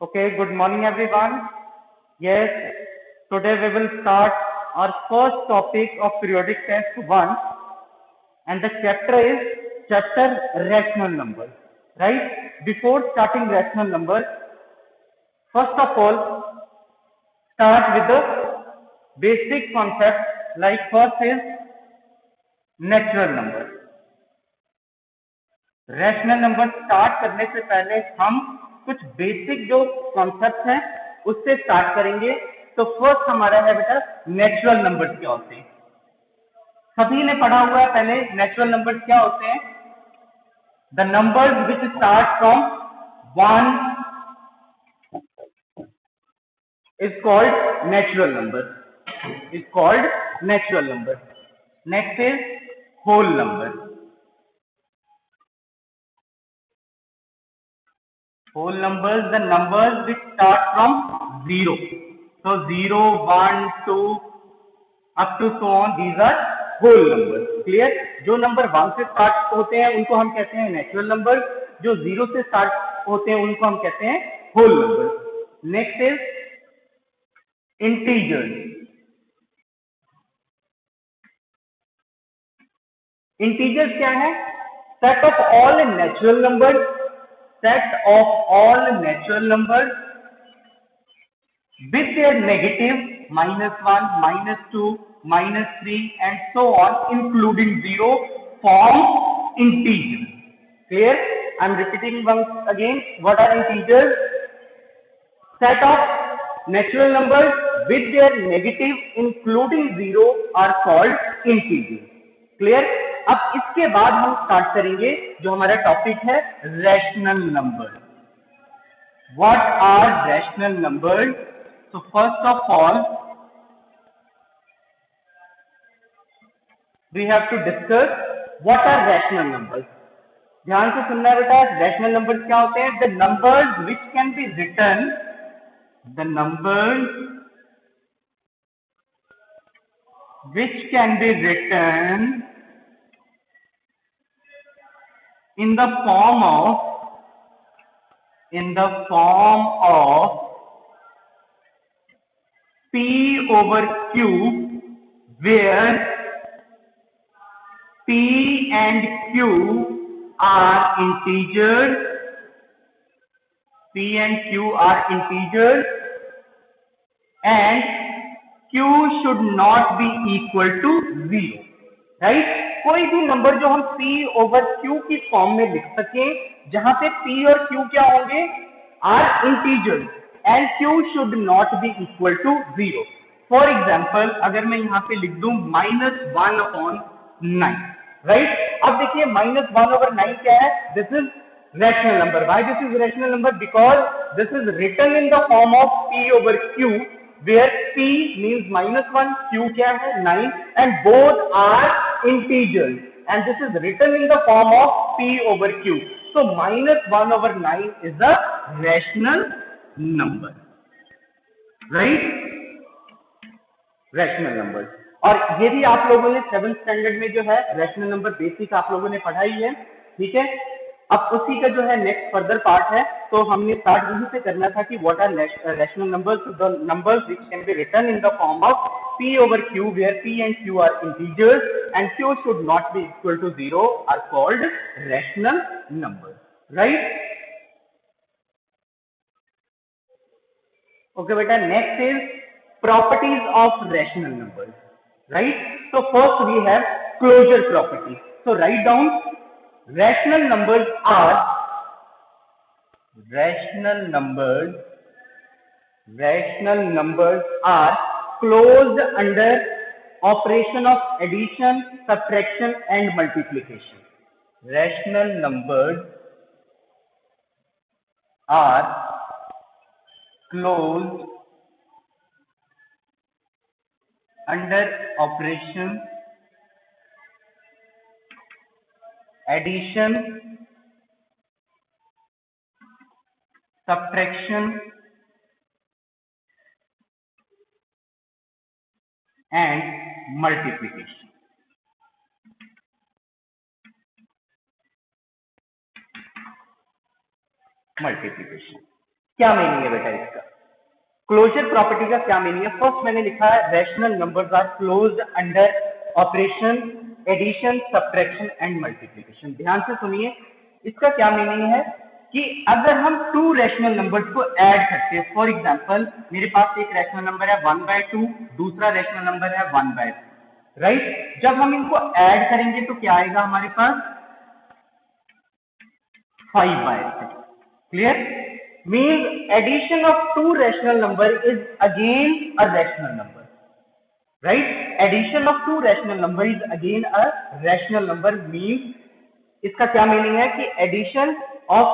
Okay, good morning everyone. Yes, today we will start our first topic of periodic test 1 and the chapter is chapter rational numbers. Right? Before starting rational numbers, first of all, start with the basic concept like first is natural numbers. Rational number start करने से पहले हम कुछ basic जो concept हैं उससे start करेंगे। तो फर्स्ट हमारा है बेटा नेचुरल नंबर्स क्या होते हैं। सभी ने पढ़ा हुआ है पहले नेचुरल नंबर्स क्या होते हैं। The numbers which start from 1 is called natural number. Next is whole number. Whole numbers, the numbers which start from 0. So 0, 1, 2 up to so on, these are whole numbers. Clear? जो number 1 से start होते हैं उनको हम कहते हैं natural number, जो 0 से स्टार्ट होते हैं उनको हम कहते हैं whole number. Next is integers. Integers क्या है? Set of all natural numbers with their negative -1, -2, -3 and so on including 0 form integers. Clear? I am repeating once again. What are integers? Set of natural numbers with their negative including 0 are called integers. Clear? अब इसके बाद हम start करेंगे जो हमारा topic है rational number. What are rational numbers? So first of all, we have to discuss what are rational numbers. ध्यान से सुनना है बेटा, रैशनल नंबर्स क्या होते हैं? The numbers which can be written in the form of P over Q, where P and Q are integers, and Q should not be equal to 0. Right? कोई भी नंबर जो हम P over Q की form में लिख सके, जहां पे P और Q क्या होंगे? Are integers and Q should not be equal to 0। For example अगर मैं यहाँ पे लिख दूं -1/9, राइट? अब देखिए -1/9 क्या है? This is rational number. Why this is rational number? Because this is written in the form of P over Q, where P means -1, Q क्या है? 9, and both are integers, and this is written in the form of P over Q. So -1/9 is a rational number, right? Rational number. और ये भी आप लोगों ने 7th standard में जो है रैशनल नंबर बेसिक आप लोगों ने पढ़ाई है, ठीक है? अब उसी का जो है नेक्स्ट फर्दर पार्ट है, तो हमने स्टार्ट यहीं से करना था कि what are rational numbers. The numbers which can be written in the form of P over Q, where P and Q are integers and Q should not be equal to 0 are called rational numbers, right? Okay beta, next is properties of rational numbers, right? So first we have closure property. So write down rational numbers are closed under operation of addition, subtraction and multiplication. Rational numbers are closed under operation, addition, subtraction and multiplication. क्या meaning है बेटा इसका? Closure property का क्या meaning है? First मैंने लिखा है rational numbers are closed under operation addition, subtraction and multiplication. ध्यान से सुनिए, इसका क्या मीनिंग है कि अगर हम टू रैशनल नंबर्स को ऐड करते हैं, फॉर एग्जांपल मेरे पास एक रैशनल नंबर है 1/2, दूसरा रैशनल नंबर है 1/3, राइट? जब हम इनको ऐड करेंगे तो क्या आएगा हमारे पास? 5/6। Clear? Means addition of two rational number is again a rational number, right? Addition of two rational number is again a rational number means इसका क्या मीनिंग है कि addition of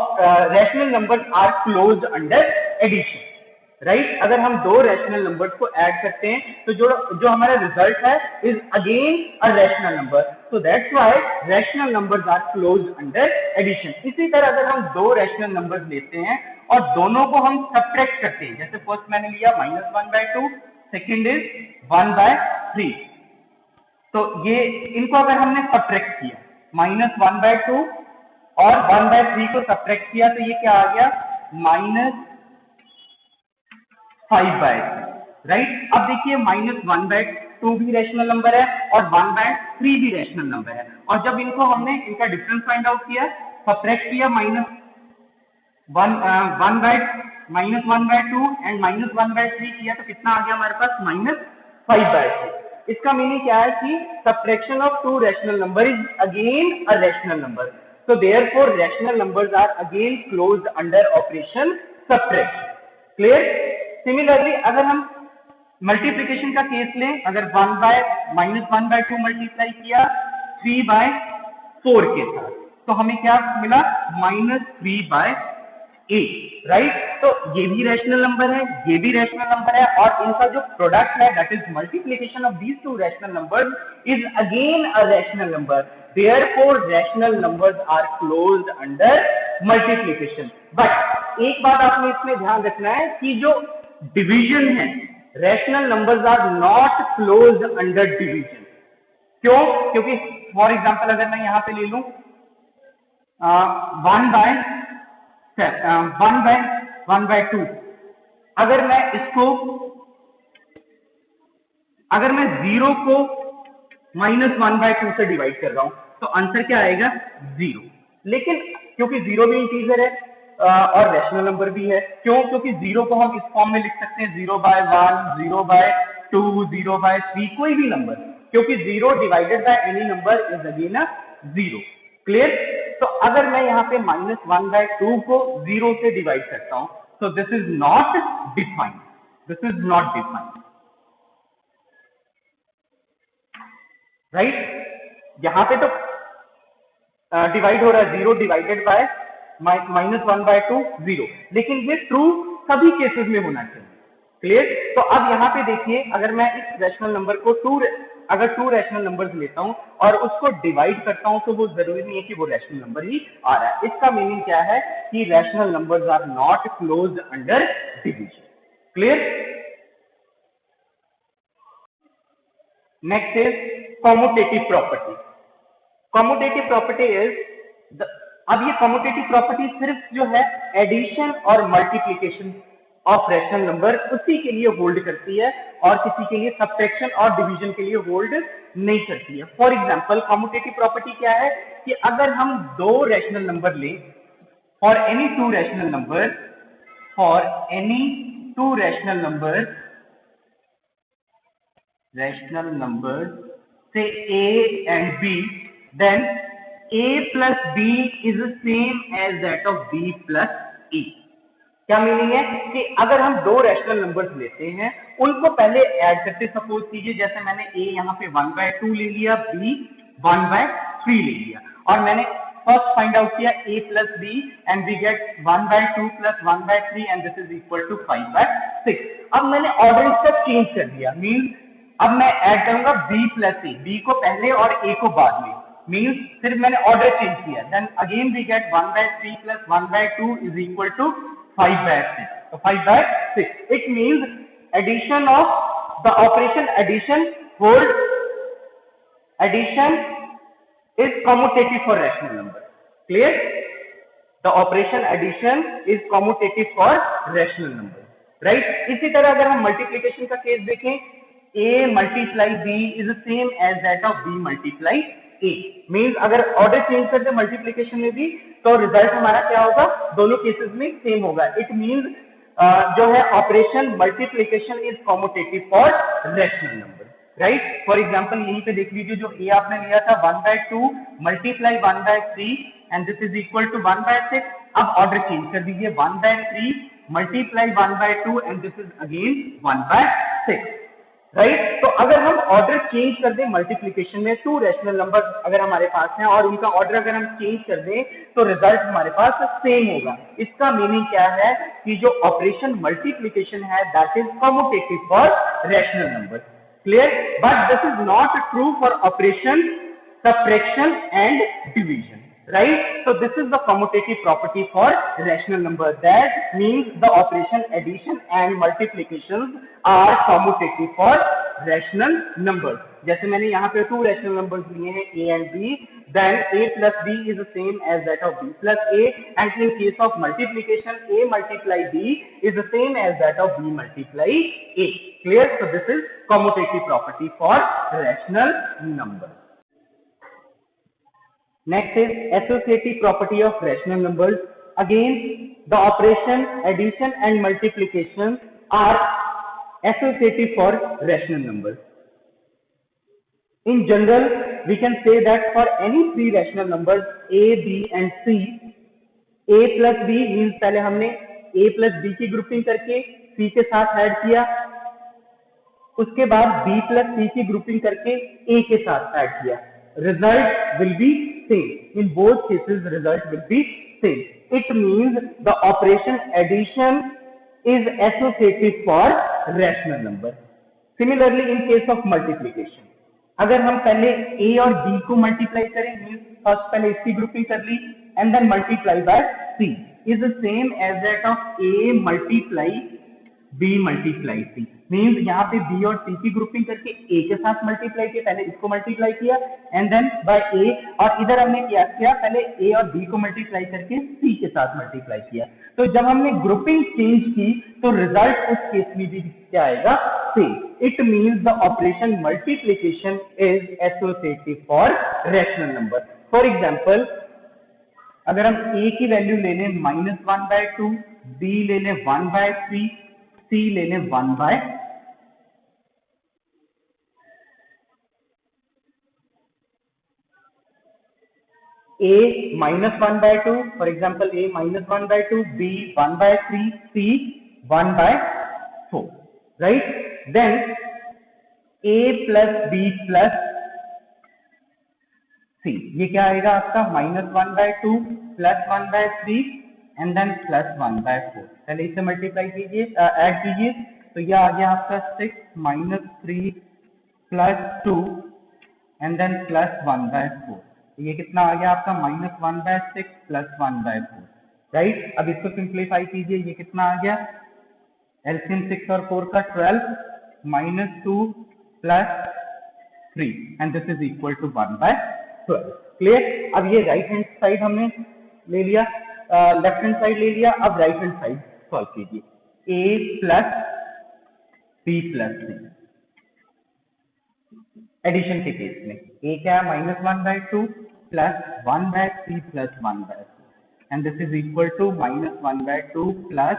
rational numbers are closed under addition, right? अगर हम दो rational numbers को add करते हैं तो जो हमारा रिजल्ट है is again a rational number, so that's why rational numbers are closed under addition. इसी तरह अगर हम दो रैशनल नंबर्स लेते हैं और दोनों को हम सब्ट्रैक्ट करते हैं, जैसे फर्स्ट मैंने लिया -1/2, सेकंड इज 1/3, तो ये इनको अगर हमने सब्ट्रैक्ट किया, -1/2 और 1/3 को सब्ट्रैक्ट किया तो ये क्या आ गया? -5/3, राइट? अब देखिए -1/2 भी रैशनल नंबर है और 1/3 भी रैशनल नंबर है, और जब इनको हमने इनका डिफरेंस फाइंड आउट किया, सब्ट्रैक्ट किया -1/2 एंड -1/3 किया तो कितना आ गया हमारे पास? -5/3। इसका मीनिंग क्या है कि subtraction of to rational number is again a rational number, so therefore rational numbers are again closed under operation subtraction. Clear? Similarly अगर हम मल्टीप्लिकेशन का केस लें, अगर -1/2 मल्टीप्लाई किया 3/4 के साथ तो हमें क्या मिला? -3/8, राइट? तो ये भी रैशनल नंबर है, ये भी रैशनल नंबर है, और इनका जो प्रोडक्ट है that is multiplication of these two rational numbers is again a rational number, therefore rational numbers are closed under multiplication। But एक बात आपने इसमें ध्यान रखना है कि जो डिवीजन है, rational numbers are not closed under division. क्यों? क्योंकि फॉर एग्जांपल अगर मैं यहां पे ले लूं 1/2, अगर मैं 0 को -1/2 से डिवाइड कर रहा हूं तो आंसर क्या आएगा? 0। लेकिन क्योंकि 0 भी इंटीजर है और रैशनल नंबर भी है, क्यों? क्योंकि 0 को हम इस फॉर्म में लिख सकते हैं 0/1, 0/2, 0/3, कोई भी नंबर, क्योंकि 0 divided by any number is again a 0। Clear? तो अगर मैं यहाँ पे -1/2 को 0 से डिवाइड करता हूं तो this is not defined, this is not defined, right? यहां पे तो डिवाइड हो रहा है 0 डिवाइडेड बाय -1/2, 0, लेकिन ये ट्रू सभी केसेस में होना चाहिए। क्लियर? तो अब यहाँ पे देखिए, अगर मैं इस रैशनल नंबर को अगर टू रैशनल नंबर्स लेता हूं और उसको डिवाइड करता हूं तो वो जरूरी नहीं है कि वो रैशनल नंबर ही आ रहा है। इसका मीनिंग क्या है कि rational numbers are not closed under division. Clear? Next is commutative property. Commutative property is अब ये कॉम्यूटेटिव प्रॉपर्टी सिर्फ जो है एडिशन और मल्टीप्लिकेशन ऑफ रैशनल नंबर उसी के लिए होल्ड करती है और किसी के लिए सब्ट्रैक्शन और डिवीजन के लिए होल्ड नहीं करती है। फॉर एग्जांपल कॉम्यूटेटिव प्रॉपर्टी क्या है कि अगर हम दो रैशनल नंबर लें for any two rational number say a and b, then a plus b is the same as that of b plus a। क्या मीनिंग है कि अगर हम दो रैशनल नंबर्स लेते हैं उनको पहले ऐड करते, सपोज कीजिए जैसे मैंने a यहाँ पे 1/2 ले लिया, b 1/3 ले लिया, और मैंने फर्स्ट फाइंड आउट किया a plus b and we get 1/2 plus 1/3 and this is equal to 5/6। अब मैंने ऑर्डर इसका चेंज कर दिया, मीन्स अब मैं ऐड करूंगा b plus a, b को पहले और a को बाद में, मीन्स सिर्फ मैंने ऑर्डर चेंज किया, then again we get 1/3 plus 1/2 is equal to 5/6। तो 5/6 it means addition of the operation addition is commutative for rational number। Clear? The operation addition is commutative for rational number, right. इसी तरह अगर हम multiplication का case देखें, a multiply b is same as that of b multiply a, means अगर order change कर दे multiplication में भी तो रिजल्ट हमारा क्या होगा, दोनों केसेस में सेम होगा। इट मींस जो है operation multiplication is commutative for rational number, right. For example यहीं पे देख लीजिए, जो a आपने लिया था 1/2 multiply 1/3 and this is equal to 1/6। अब ऑर्डर चेंज कर दीजिए, 1/3 multiply 1/2 and this is again 1/6, right. तो अगर हम ऑर्डर चेंज कर दें मल्टीप्लीकेशन में, टू रैशनल नंबर अगर हमारे पास हैं और उनका ऑर्डर अगर हम चेंज कर दें तो रिजल्ट हमारे पास सेम होगा। इसका मीनिंग क्या है कि जो ऑपरेशन मल्टीप्लीकेशन है that is commutative for rational number, clear. But this is not true for operation subtraction and division, right? So this is the commutative property for rational number. That means the operation addition and multiplications are commutative for rational numbers. जैसे मैंने यहाँ पे two rational numbers लिए हैं a and b, then a plus b is the same as that of b plus a, and in case of multiplication a multiply b is the same as that of b multiply a. Clear? So this is commutative property for rational numbers. Next is associative property of rational numbers. Again, the operation addition and multiplication are associative for rational numbers. In general, we can say that for any three rational numbers a, b and c, a plus b means पहले हमने a plus b की grouping करके c के साथ add किया, उसके बाद b plus c की ग्रुपिंग करके a के साथ ऐड किया, result will be same. In both cases result will be same. It means the operation addition is associative for rational number. Similarly in case of multiplication, अगर हम पहले a और b को multiply करें, means first पहले इसकी grouping कर ली and then multiply by c is the same as that of a multiply b multiply c, means यहाँ पे b और c की ग्रुपिंग करके a के साथ मल्टीप्लाई किया, पहले इसको मल्टीप्लाई किया एंड देन बाय a, और इधर हमने क्या किया, पहले a और b को मल्टीप्लाई करके c के साथ मल्टीप्लाई किया। तो जब हमने ग्रुपिंग चेंज की तो रिजल्ट उस केस में भी क्या आएगा, same. It means the operation multiplication is associative for rational number. For example अगर हम a की वैल्यू ले लें -1/2, b ले लें 1/3, c ले लें 1/, a -1/2, for example a -1/2, b 1/3, c 1/4, right? Then a plus b plus c, ये क्या आएगा आपका -1/2 plus 1/3 एंड देन प्लस 1/4। पहले इसे मल्टीप्लाई कीजिए, ऐड कीजिए, तो यह आ गया आपका 6 -3 प्लस 2 एंड देन प्लस 1/4। ये कितना आ गया आपका -1/6 प्लस 1/4, राइट। अब इसको सिंप्लीफाई कीजिए, ये कितना आ गया, एलसीएम 6 और 4 का 12 -2 plus 3 and this is equal to 1/12। Clear. अब ये राइट हैंड साइड हमने ले लिया, लेफ्ट हैंड साइड ले लिया, अब राइट हैंड साइड सॉल्व कीजिए, a plus b plus c। Addition के केस में a क्या है -1/2 plus 1/3 plus 1/4 and this is equal to -1/2 plus,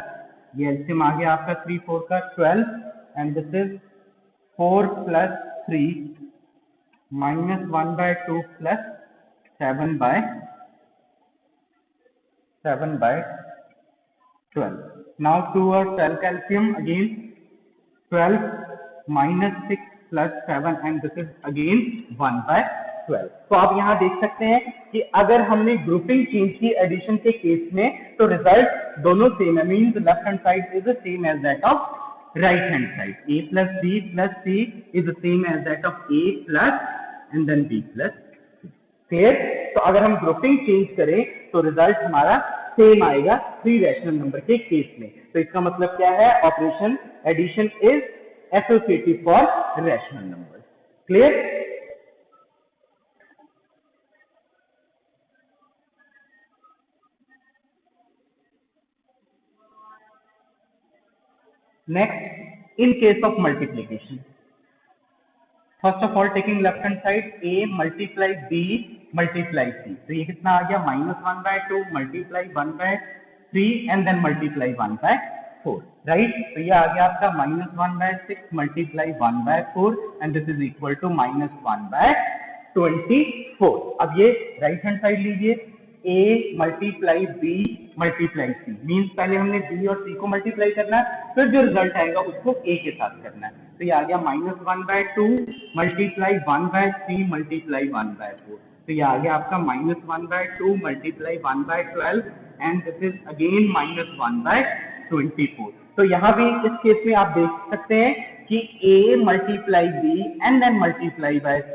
ये एलसीएम आ गया आपका 3 4 का 12 and this is 4 plus 3 -1/2 plus 7/12। Now 2 और 12 का LCM again 12 -6 plus 7 and this is again 1/12। तो आप यहाँ देख सकते हैं कि अगर हमने ग्रुपिंग चेंज की एडिशन के केस में तो रिजल्ट दोनों सेम है, means left hand side is the same as that of right hand side. a plus b plus c is the same as that of a plus and then b plus c। Clear. तो अगर हम grouping change करें तो result हमारा same आएगा three rational number के case में। तो इसका मतलब क्या है, operation addition is associative for rational number. Clear. Next, in case of multiplication, first of all taking left hand side, a multiply b multiply c. तो ये कितना आ गया -1/2 multiply 1/3 and then multiply 1/4, right? तो ये आ गया आपका -1/6 multiply 1/4 and this is equal to -1/24. अब ये राइट हैंड साइड लीजिए, a multiply b multiply c means पहले हमने b और c को मल्टीप्लाई करना है, फिर जो रिजल्ट आएगा उसको a के साथ करना है. तो ये आ गया -1/2 multiply 1/3 multiply 1/4. तो ये आ गया आपका -1/2 multiply 1/12 and this is again -1/24. तो यहाँ भी इस केस में आप देख सकते हैं कि a multiply b and then multiply by c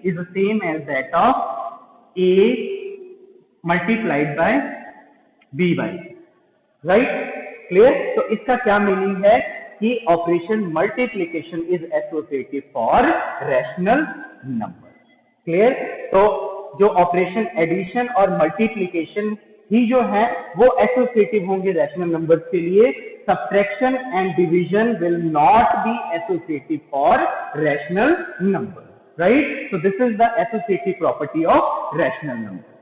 is the same as that of a multiplied by b by c, right? Clear? तो इसका क्या मीनिंग है कि operation multiplication is associative for rational number. Clear? तो जो operation addition और multiplication ही जो है वो एसोसिएटिव होंगे रैशनल नंबर्स के लिए. Subtraction and division will not be associative for rational number, right? So this is the associative property of rational number.